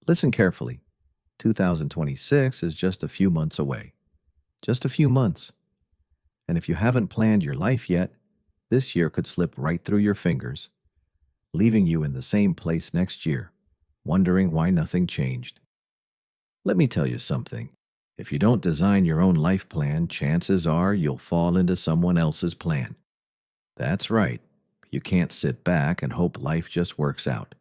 Listen carefully. 2026 is just a few months away. Just a few months. And if you haven't planned your life yet, this year could slip right through your fingers, leaving you in the same place next year, wondering why nothing changed. Let me tell you something. If you don't design your own life plan, chances are you'll fall into someone else's plan. That's right. You can't sit back and hope life just works out.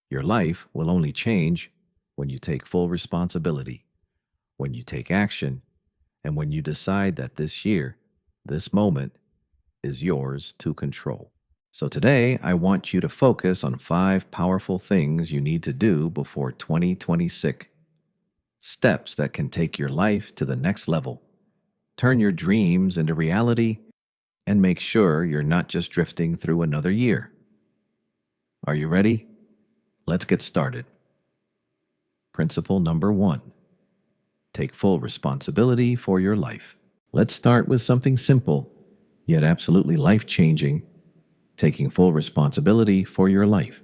Your life will only change when you take full responsibility, when you take action, and when you decide that this year, this moment, is yours to control. So today, I want you to focus on 5 powerful things you need to do before 2026. Steps that can take your life to the next level, turn your dreams into reality, and make sure you're not just drifting through another year. Are you ready? Let's get started. Principle number 1. Take full responsibility for your life. Let's start with something simple, yet absolutely life-changing: taking full responsibility for your life.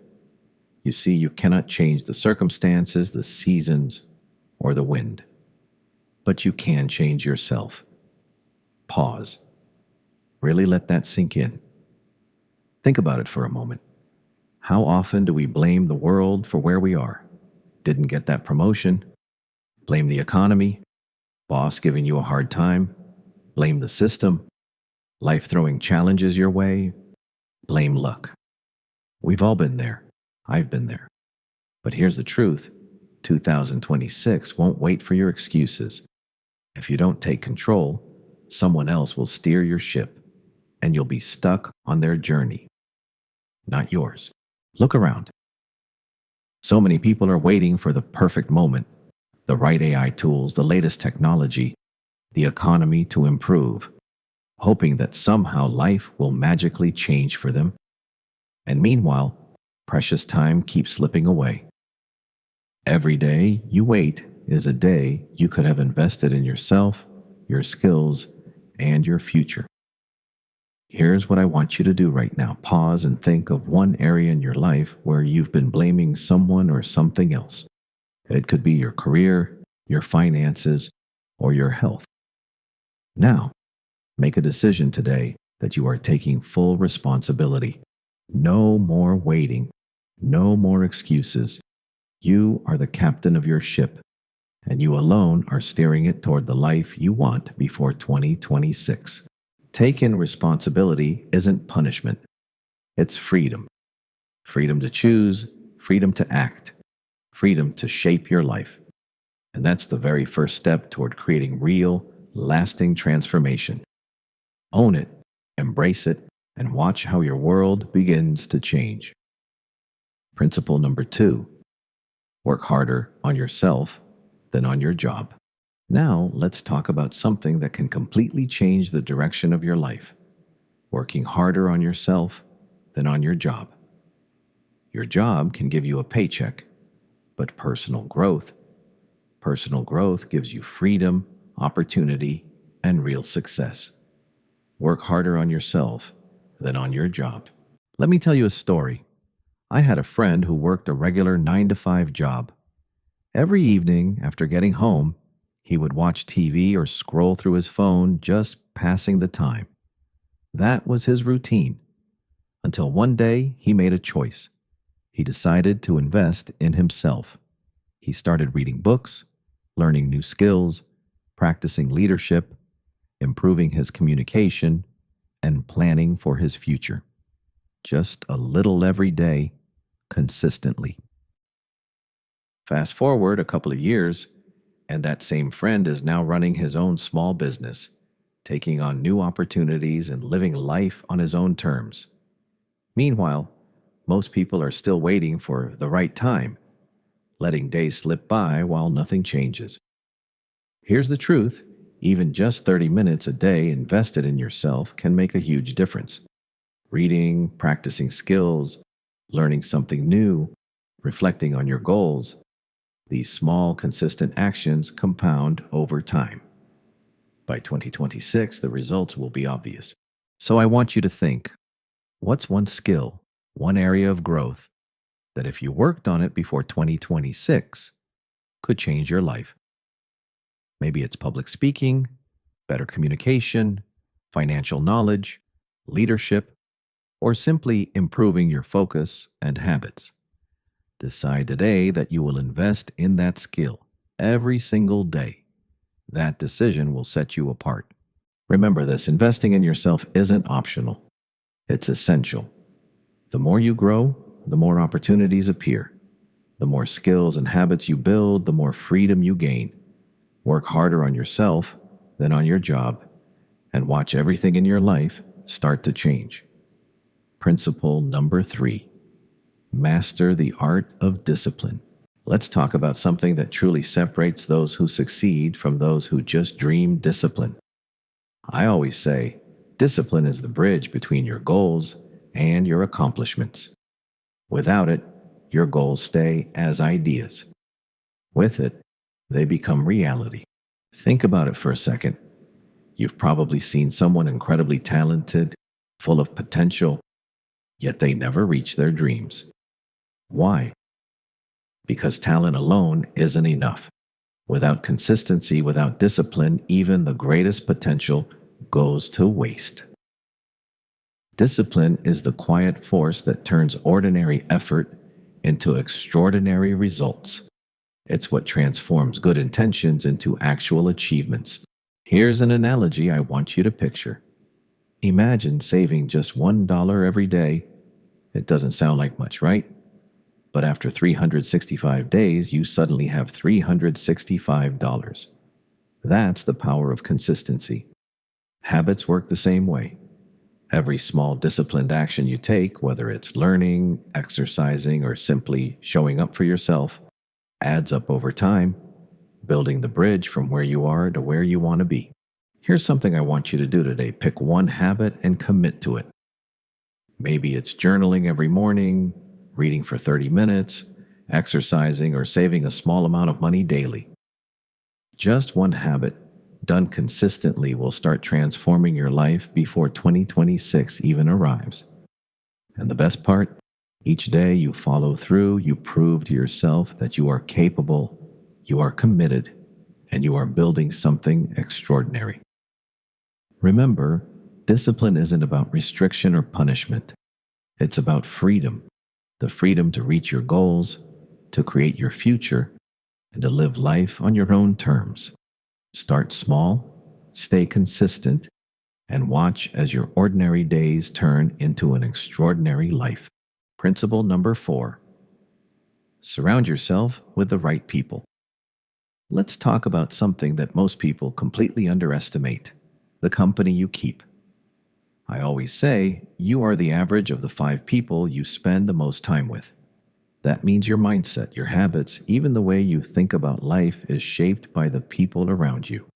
You see, you cannot change the circumstances, the seasons, or the wind, but you can change yourself. Pause. Really let that sink in. Think about it for a moment. How often do we blame the world for where we are? Didn't get that promotion? Blame the economy? Boss giving you a hard time? Blame the system? Life throwing challenges your way? Blame luck. We've all been there. I've been there. But here's the truth. 2026 won't wait for your excuses. If you don't take control, someone else will steer your ship, and you'll be stuck on their journey, not yours. Look around. So many people are waiting for the perfect moment, the right AI tools, the latest technology, the economy to improve, hoping that somehow life will magically change for them. And meanwhile, precious time keeps slipping away. Every day you wait is a day you could have invested in yourself, your skills, and your future. Here's what I want you to do right now. Pause and think of one area in your life where you've been blaming someone or something else. It could be your career, your finances, or your health. Now, make a decision today that you are taking full responsibility. No more waiting. No more excuses. You are the captain of your ship, and you alone are steering it toward the life you want before 2026. Taking responsibility isn't punishment. It's freedom. Freedom to choose, freedom to act, freedom to shape your life. And that's the very first step toward creating real, lasting transformation. Own it, embrace it, and watch how your world begins to change. Principle number 2. Work harder on yourself than on your job. Now, let's talk about something that can completely change the direction of your life. Working harder on yourself than on your job. Your job can give you a paycheck, but personal growth gives you freedom, opportunity, and real success. Work harder on yourself than on your job. Let me tell you a story. I had a friend who worked a regular 9-to-5 job. Every evening after getting home, he would watch TV or scroll through his phone, just passing the time. That was his routine. Until one day, he made a choice. He decided to invest in himself. He started reading books, learning new skills, practicing leadership, improving his communication, and planning for his future. Just a little every day, consistently. Fast forward a couple of years, and that same friend is now running his own small business, taking on new opportunities and living life on his own terms. Meanwhile, most people are still waiting for the right time, letting days slip by while nothing changes. Here's the truth. Even just 30 minutes a day invested in yourself can make a huge difference. Reading, practicing skills, learning something new, reflecting on your goals. These small, consistent actions compound over time. By 2026, the results will be obvious. So I want you to think, what's one skill, one area of growth, that if you worked on it before 2026, could change your life. Maybe it's public speaking, better communication, financial knowledge, leadership, or simply improving your focus and habits. Decide today that you will invest in that skill every single day. That decision will set you apart. Remember this, investing in yourself isn't optional, it's essential. The more you grow, the more opportunities appear. The more skills and habits you build, the more freedom you gain. Work harder on yourself than on your job, and watch everything in your life start to change. Principle number 3: master the art of discipline. Let's talk about something that truly separates those who succeed from those who just dream discipline. I always say, discipline is the bridge between your goals and your accomplishments. Without it, your goals stay as ideas. With it, they become reality. Think about it for a second. You've probably seen someone incredibly talented, full of potential, yet they never reach their dreams. Why? Because talent alone isn't enough. Without consistency, without discipline, even the greatest potential goes to waste. Discipline is the quiet force that turns ordinary effort into extraordinary results. It's what transforms good intentions into actual achievements. Here's an analogy I want you to picture. Imagine saving just $1 every day. It doesn't sound like much, right? But after 365 days, you suddenly have $365. That's the power of consistency. Habits work the same way. Every small disciplined action you take, whether it's learning, exercising, or simply showing up for yourself, adds up over time, building the bridge from where you are to where you want to be. Here's something I want you to do today. Pick one habit and commit to it. Maybe it's journaling every morning, reading for 30 minutes, exercising, or saving a small amount of money daily. Just one habit done consistently will start transforming your life before 2026 even arrives. And the best part? Each day you follow through, you prove to yourself that you are capable, you are committed, and you are building something extraordinary. Remember, discipline isn't about restriction or punishment. It's about freedom. The freedom to reach your goals, to create your future, and to live life on your own terms. Start small, stay consistent, and watch as your ordinary days turn into an extraordinary life. Principle number 4: surround yourself with the right people. Let's talk about something that most people completely underestimate: the company you keep. I always say you are the average of the 5 people you spend the most time with. That means your mindset, your habits, even the way you think about life is shaped by the people around you.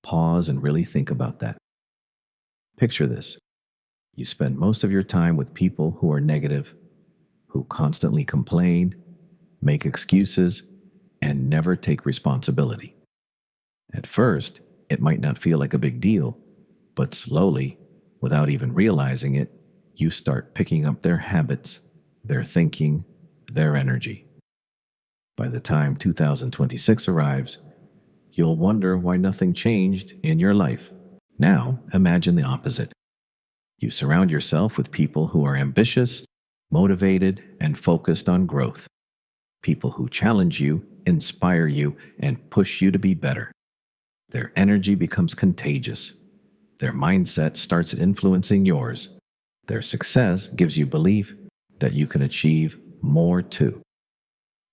Pause and really think about that. Picture this. You spend most of your time with people who are negative, who constantly complain, make excuses, and never take responsibility. At first, it might not feel like a big deal, but slowly, without even realizing it, you start picking up their habits, their thinking, their energy. By the time 2026 arrives, you'll wonder why nothing changed in your life. Now, imagine the opposite. You surround yourself with people who are ambitious, motivated, and focused on growth. People who challenge you, inspire you, and push you to be better. Their energy becomes contagious. Their mindset starts influencing yours. Their success gives you belief that you can achieve more too.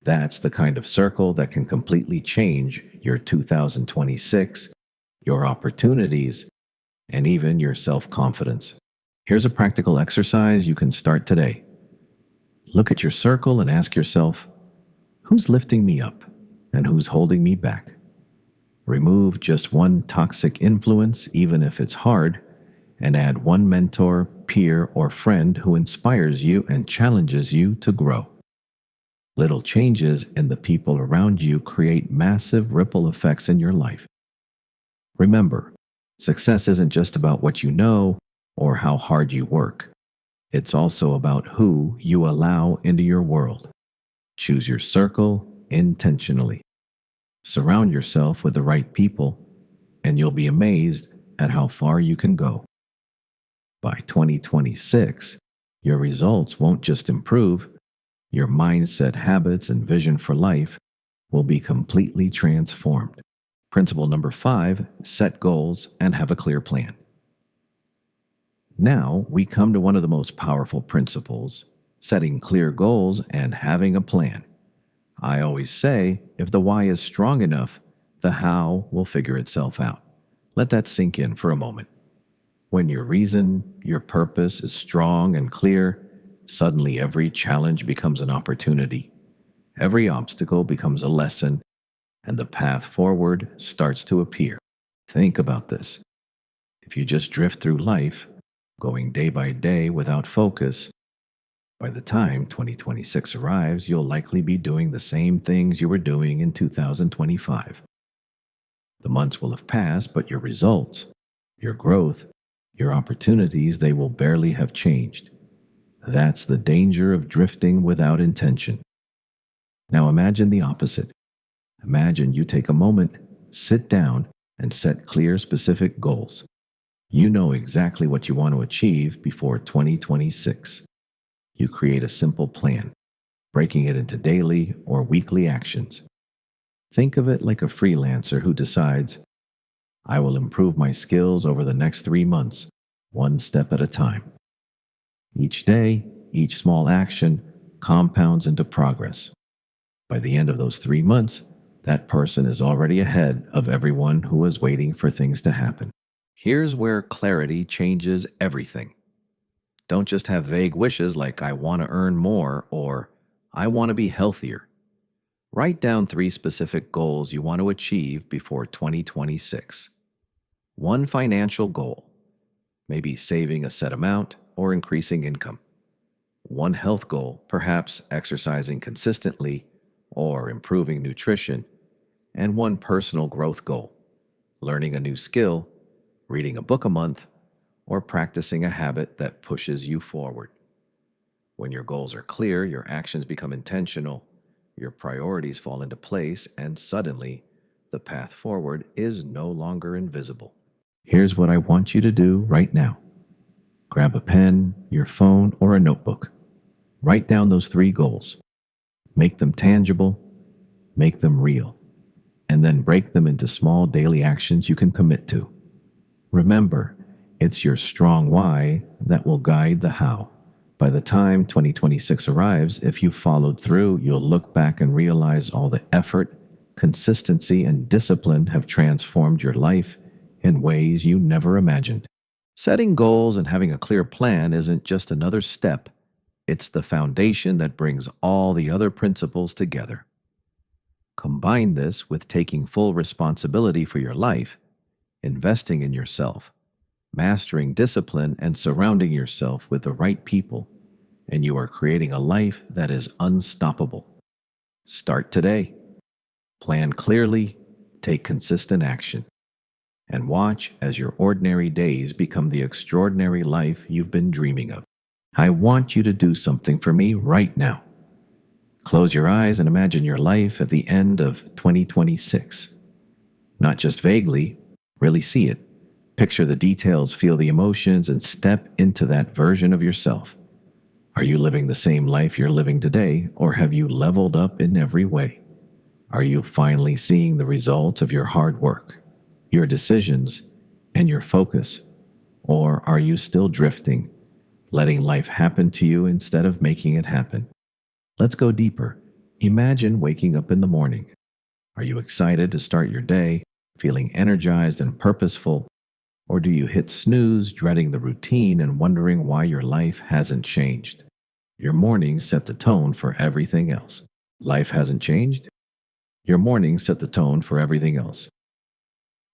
That's the kind of circle that can completely change your 2026, your opportunities, and even your self-confidence. Here's a practical exercise you can start today. Look at your circle and ask yourself, who's lifting me up and who's holding me back? Remove just one toxic influence, even if it's hard, and add one mentor, peer, or friend who inspires you and challenges you to grow. Little changes in the people around you create massive ripple effects in your life. Remember, success isn't just about what you know or how hard you work. It's also about who you allow into your world. Choose your circle intentionally. Surround yourself with the right people, and you'll be amazed at how far you can go. By 2026, your results won't just improve, your mindset, habits, and vision for life will be completely transformed. Principle number 5, set goals and have a clear plan. Now we come to one of the most powerful principles, setting clear goals and having a plan. I always say, if the why is strong enough, the how will figure itself out. Let that sink in for a moment. When your reason, your purpose is strong and clear, suddenly every challenge becomes an opportunity. Every obstacle becomes a lesson, and the path forward starts to appear. Think about this. If you just drift through life, going day by day without focus, by the time 2026 arrives, you'll likely be doing the same things you were doing in 2025. The months will have passed, but your results, your growth, your opportunities, they will barely have changed. That's the danger of drifting without intention. Now imagine the opposite. Imagine you take a moment, sit down, and set clear, specific goals. You know exactly what you want to achieve before 2026. You create a simple plan, breaking it into daily or weekly actions. Think of it like a freelancer who decides, I will improve my skills over the next 3 months, one step at a time. Each day, each small action compounds into progress. By the end of those 3 months, that person is already ahead of everyone who was waiting for things to happen. Here's where clarity changes everything. Don't just have vague wishes like I want to earn more or I want to be healthier. Write down 3 specific goals you want to achieve before 2026. One financial goal, maybe saving a set amount or increasing income. One health goal, perhaps exercising consistently or improving nutrition. And one personal growth goal, learning a new skill, reading a book a month, or practicing a habit that pushes you forward. When your goals are clear, your actions become intentional, your priorities fall into place, and suddenly, the path forward is no longer invisible. Here's what I want you to do right now. Grab a pen, your phone, or a notebook. Write down those 3 goals. Make them tangible, make them real, and then break them into small daily actions you can commit to. Remember, it's your strong why that will guide the how. By the time 2026 arrives, if you followed through, you'll look back and realize all the effort, consistency, and discipline have transformed your life in ways you never imagined. Setting goals and having a clear plan isn't just another step, it's the foundation that brings all the other principles together. Combine this with taking full responsibility for your life, investing in yourself, mastering discipline, and surrounding yourself with the right people, and you are creating a life that is unstoppable. Start today. Plan clearly, take consistent action, and watch as your ordinary days become the extraordinary life you've been dreaming of. I want you to do something for me right now. Close your eyes and imagine your life at the end of 2026. Not just vaguely, really see it. Picture the details, feel the emotions, and step into that version of yourself. Are you living the same life you're living today, or have you leveled up in every way? Are you finally seeing the results of your hard work, your decisions, and your focus? Or are you still drifting, letting life happen to you instead of making it happen? Let's go deeper. Imagine waking up in the morning. Are you excited to start your day, feeling energized and purposeful? Or do you hit snooze, dreading the routine and wondering why your life hasn't changed? Your mornings set the tone for everything else. Life hasn't changed? Your mornings set the tone for everything else.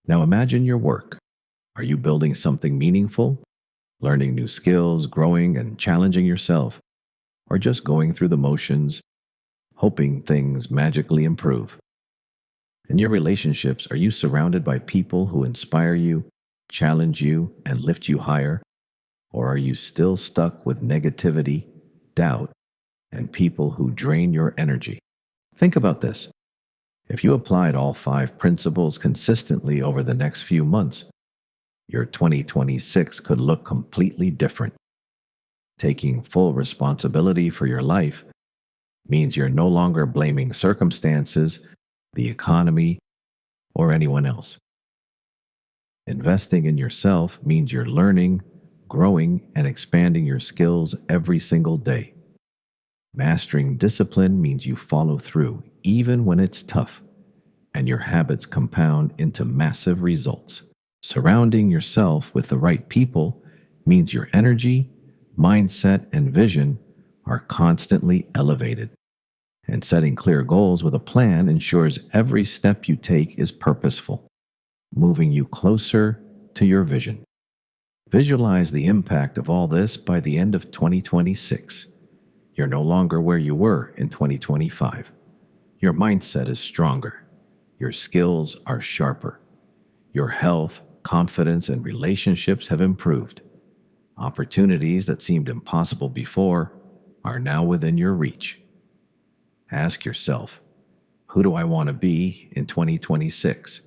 Now imagine your work. Are you building something meaningful, learning new skills, growing and challenging yourself, or just going through the motions, hoping things magically improve? In your relationships, are you surrounded by people who inspire you, challenge you, and lift you higher? Or are you still stuck with negativity, doubt, and people who drain your energy? Think about this. If you applied all 5 principles consistently over the next few months, your 2026 could look completely different. Taking full responsibility for your life means you're no longer blaming circumstances, the economy, or anyone else. Investing in yourself means you're learning, growing, and expanding your skills every single day. Mastering discipline means you follow through even when it's tough, and your habits compound into massive results. Surrounding yourself with the right people means your energy, mindset, and vision are constantly elevated. And setting clear goals with a plan ensures every step you take is purposeful, moving you closer to your vision. Visualize the impact of all this by the end of 2026. You're no longer where you were in 2025. Your mindset is stronger. Your skills are sharper. Your health, confidence, and relationships have improved. Opportunities that seemed impossible before are now within your reach. Ask yourself, who do I want to be in 2026?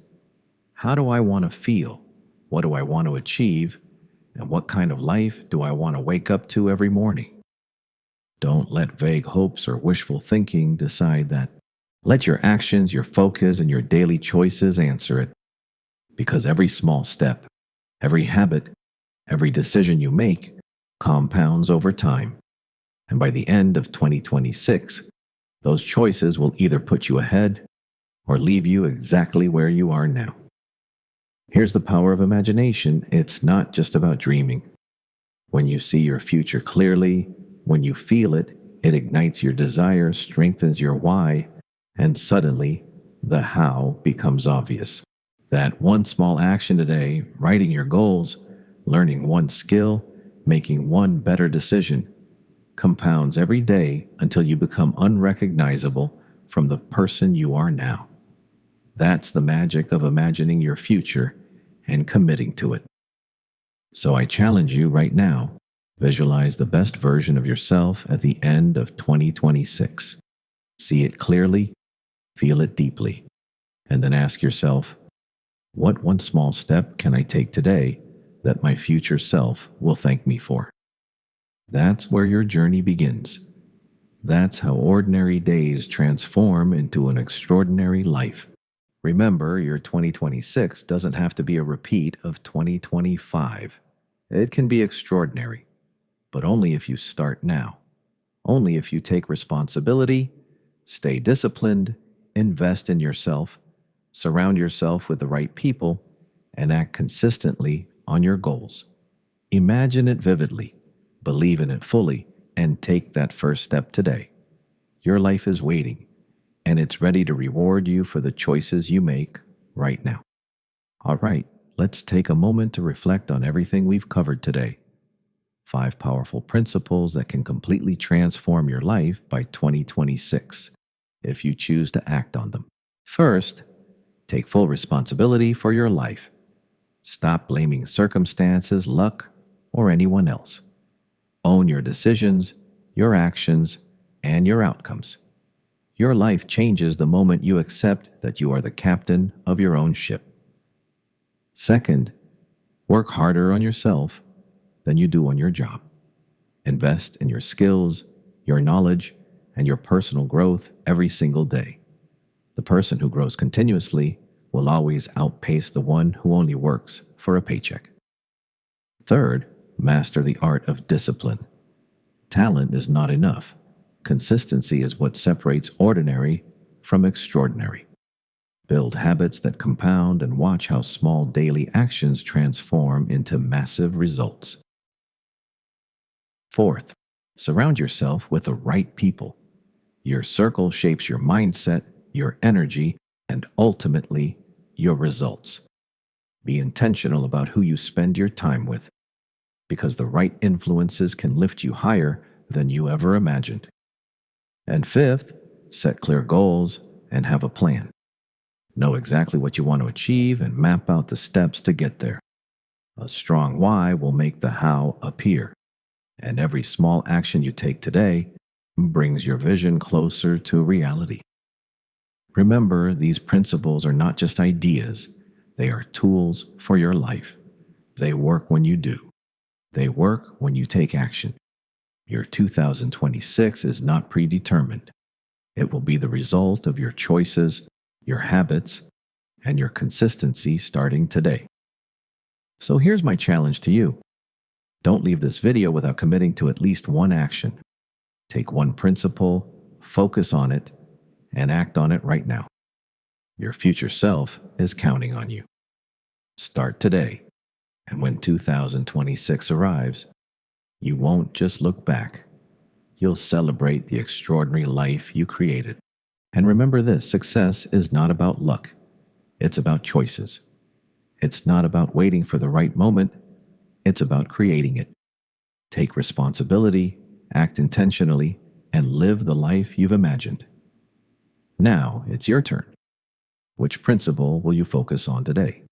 How do I want to feel? What do I want to achieve? And what kind of life do I want to wake up to every morning? Don't let vague hopes or wishful thinking decide that. Let your actions, your focus, and your daily choices answer it. Because every small step, every habit, every decision you make compounds over time. And by the end of 2026, those choices will either put you ahead or leave you exactly where you are now. Here's the power of imagination. It's not just about dreaming. When you see your future clearly, when you feel it, it ignites your desire, strengthens your why, and suddenly the how becomes obvious. That one small action today, writing your goals, learning one skill, making one better decision, compounds every day until you become unrecognizable from the person you are now. That's the magic of imagining your future and committing to it. So I challenge you right now, visualize the best version of yourself at the end of 2026. See it clearly, feel it deeply, and then ask yourself, what one small step can I take today that my future self will thank me for? That's where your journey begins. That's how ordinary days transform into an extraordinary life. Remember, your 2026 doesn't have to be a repeat of 2025. It can be extraordinary, but only if you start now. Only if you take responsibility, stay disciplined, invest in yourself, surround yourself with the right people, and act consistently on your goals. Imagine it vividly, believe in it fully, and take that first step today. Your life is waiting, and it's ready to reward you for the choices you make right now. All right, let's take a moment to reflect on everything we've covered today. 5 powerful principles that can completely transform your life by 2026 if you choose to act on them. First, take full responsibility for your life. Stop blaming circumstances, luck, or anyone else. Own your decisions, your actions, and your outcomes. Your life changes the moment you accept that you are the captain of your own ship. Second, work harder on yourself than you do on your job. Invest in your skills, your knowledge, and your personal growth every single day. The person who grows continuously will always outpace the one who only works for a paycheck. Third, master the art of discipline. Talent is not enough. Consistency is what separates ordinary from extraordinary. Build habits that compound and watch how small daily actions transform into massive results. Fourth, surround yourself with the right people. Your circle shapes your mindset, your energy, and ultimately, your results. Be intentional about who you spend your time with, because the right influences can lift you higher than you ever imagined. And fifth, set clear goals and have a plan. Know exactly what you want to achieve and map out the steps to get there. A strong why will make the how appear, and every small action you take today brings your vision closer to reality. Remember, these principles are not just ideas, they are tools for your life. They work when you do, they work when you take action. Your 2026 is not predetermined. It will be the result of your choices, your habits, and your consistency starting today. So here's my challenge to you. Don't leave this video without committing to at least one action. Take one principle, focus on it, and act on it right now. Your future self is counting on you. Start today, and when 2026 arrives, you won't just look back. You'll celebrate the extraordinary life you created. And remember this, success is not about luck. It's about choices. It's not about waiting for the right moment. It's about creating it. Take responsibility, act intentionally, and live the life you've imagined. Now it's your turn. Which principle will you focus on today?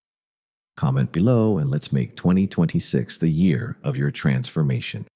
Comment below and let's make 2026 the year of your transformation.